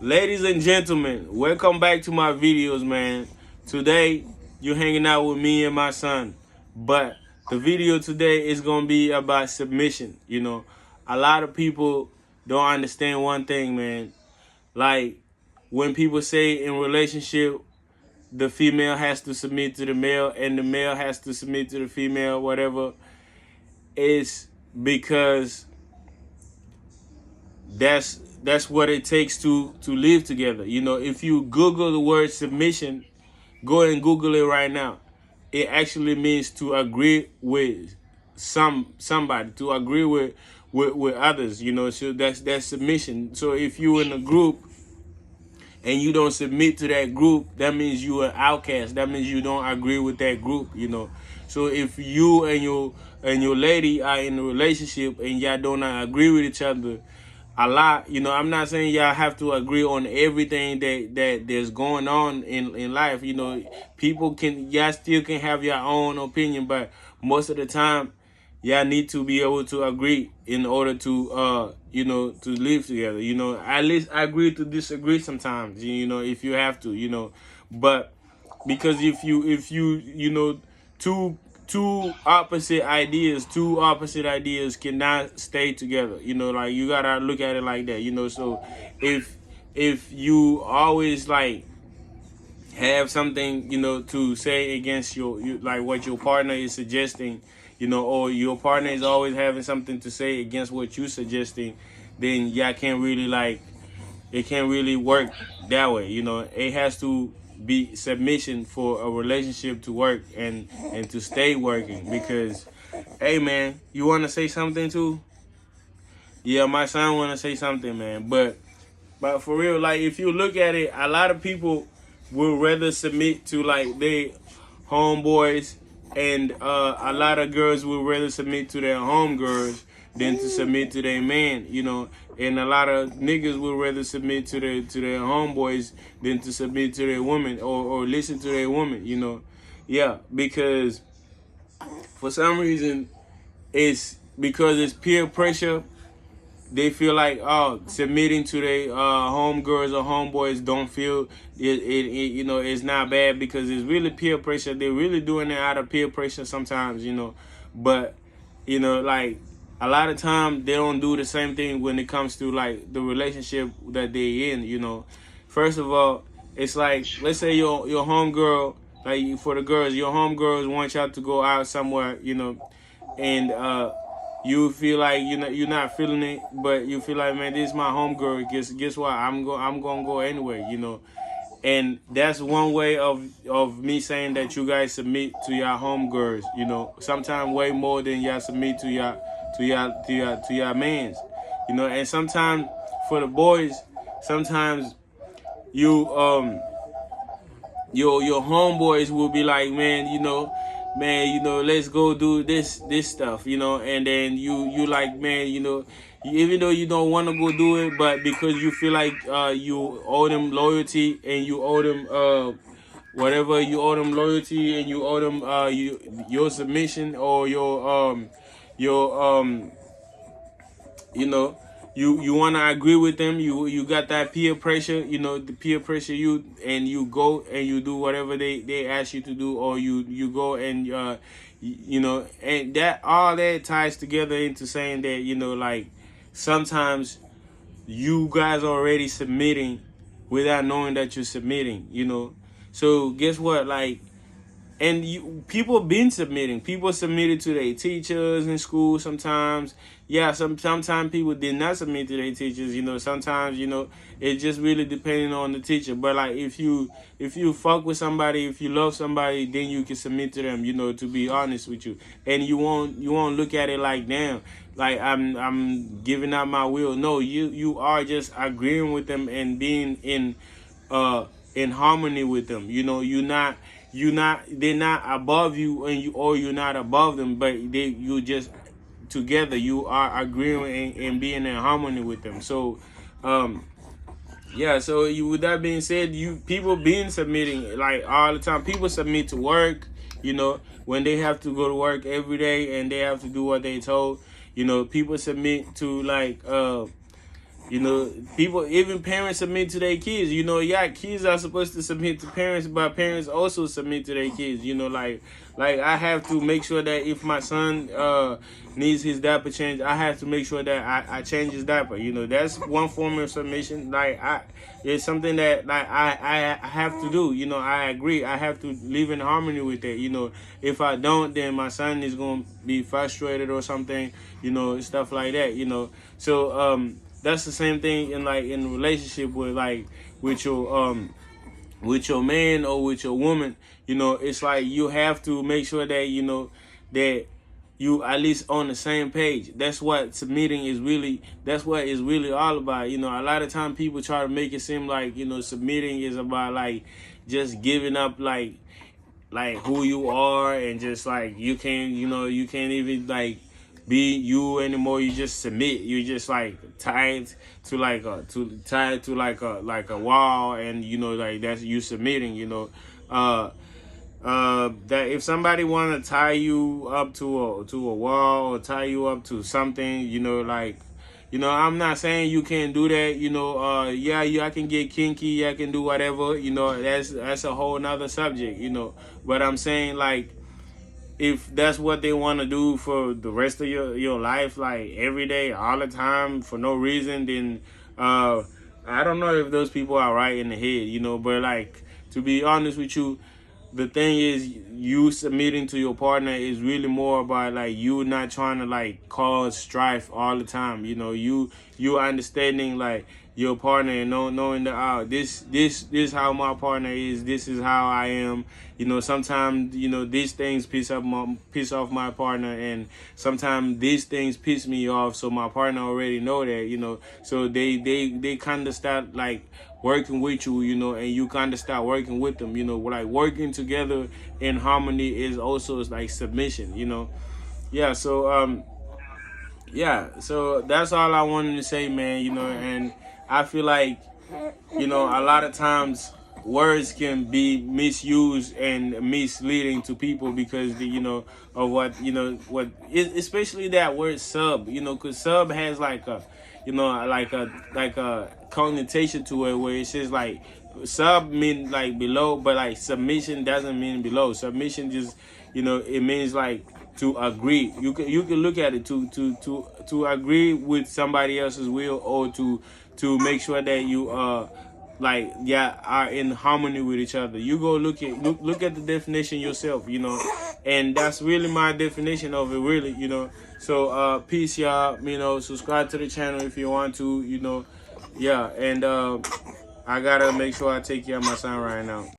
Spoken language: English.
Ladies and gentlemen, welcome back to my videos, man. Today, you're hanging out with me and my son. But the video today is going to be about submission. A lot of people don't understand one thing, man. Like, when people say in relationship, the female has to submit to the male and the male has to submit to the female, whatever, it's because that's what it takes to live together. If you Google the word submission, go and Google it right now. It actually means to agree with somebody, to agree with others. So that's submission. So if you in a group and you don't submit to that group, that means you are outcast. That means you don't agree with that group. So if you and your lady are in a relationship and y'all do not agree with each other a lot, I'm not saying y'all have to agree on everything that there's going on in life. Y'all still can have your own opinion, but most of the time y'all need to be able to agree in order to live together. At least agree to disagree sometimes, if you have to. But because if you two opposite ideas cannot stay together. Like, you gotta look at it like that. So if you always like have something to say against like what your partner is suggesting, or your partner is always having something to say against what you suggesting, then y'all can't really like it can't really work that way. It has to be submission for a relationship to work and to stay working. Because, hey man, you want to say something too? Yeah, my son want to say something, man. But for real, like, if you look at it, a lot of people will rather submit to like they homeboys, and a lot of girls will rather submit to their homegirls than to submit to their man. And a lot of niggas will rather submit to their homeboys than to submit to their woman, or listen to their woman. Yeah, because for some reason it's because it's peer pressure. They feel like, submitting to their homegirls or homeboys don't feel it's not bad, because it's really peer pressure. They're really doing it out of peer pressure sometimes. But like, a lot of time they don't do the same thing when it comes to like the relationship that they in. First of all, it's like, let's say your homegirl, like, for the girls, your homegirls want y'all to go out somewhere, and you feel like you're not feeling it, but you feel like, man, this is my homegirl. Guess what? I'm gonna go anyway. And that's one way of me saying that you guys submit to your homegirls. Sometimes way more than y'all submit to your mans. And sometimes for the boys, sometimes you your homeboys will be like, man, let's go do this stuff, and then you like, man, even though you don't want to go do it, but because you feel like you owe them loyalty, and you owe them whatever, you owe them loyalty, and you owe them your submission, or your you know you want to agree with them. You got that peer pressure, the peer pressure, you go and you do whatever they ask you to do, or you go and and that all that ties together into saying that, like, sometimes you guys are already submitting without knowing that you're submitting. So guess what, like, and people been submitting. People submitted to their teachers in school sometimes. Yeah, sometimes people did not submit to their teachers. Sometimes it just really depending on the teacher. But like, if you fuck with somebody, if you love somebody, then you can submit to them. To be honest with you, and you won't look at it like, damn, like I'm giving out my will. No, you are just agreeing with them and being in harmony with them. They're not above you, or you're not above them, but you just together, you are agreeing and being in harmony with them. So yeah, so with that being said, people been submitting like all the time. People submit to work, when they have to go to work every day and they have to do what they told. People submit to like You know, people, even parents submit to their kids. You know, yeah, kids are supposed to submit to parents, but parents also submit to their kids. You know, like I have to make sure that if my son needs his diaper change, I have to make sure that I change his diaper. You know, that's one form of submission. It's something that like I have to do. You know, I agree. I have to live in harmony with that. You know, if I don't, then my son is gonna be frustrated or something. You know, stuff like that. You know, so that's the same thing in in relationship with your man or with your woman. You know, it's like you have to make sure that that you at least on the same page. That's what submitting is really. That's what it's really all about. You know, a lot of time people try to make it seem like submitting is about just giving up who you are, and just you can't you can't even be you anymore. You just submit. You just tied to a wall, and that's you submitting. That if somebody want to tie you up to a wall or tie you up to something, I'm not saying you can't do that. I can get kinky, I can do whatever. That's a whole nother subject. But I'm saying if that's what they want to do for the rest of your life, every day, all the time, for no reason, then I don't know if those people are right in the head. But to be honest with you, the thing is, you submitting to your partner is really more about you not trying to cause strife all the time. You understanding your partner and knowing that this how my partner is, this is how I am. Sometimes these things piss off my partner, and sometimes these things piss me off. So my partner already know that. So they kind of start working with you, and you kind of start working with them. Working together in harmony is also submission. Yeah. So so that's all I wanted to say, man. And I feel a lot of times words can be misused and misleading to people because of what especially that word sub, because sub has a connotation to it where it says sub mean below, but submission doesn't mean below. Submission just it means to agree. You can look at it to agree with somebody else's will, or to make sure that you are in harmony with each other. You go look at the definition yourself, and that's really my definition of it, really. So peace, y'all. Subscribe to the channel if you want to. Yeah, and I gotta make sure I take care of my son right now.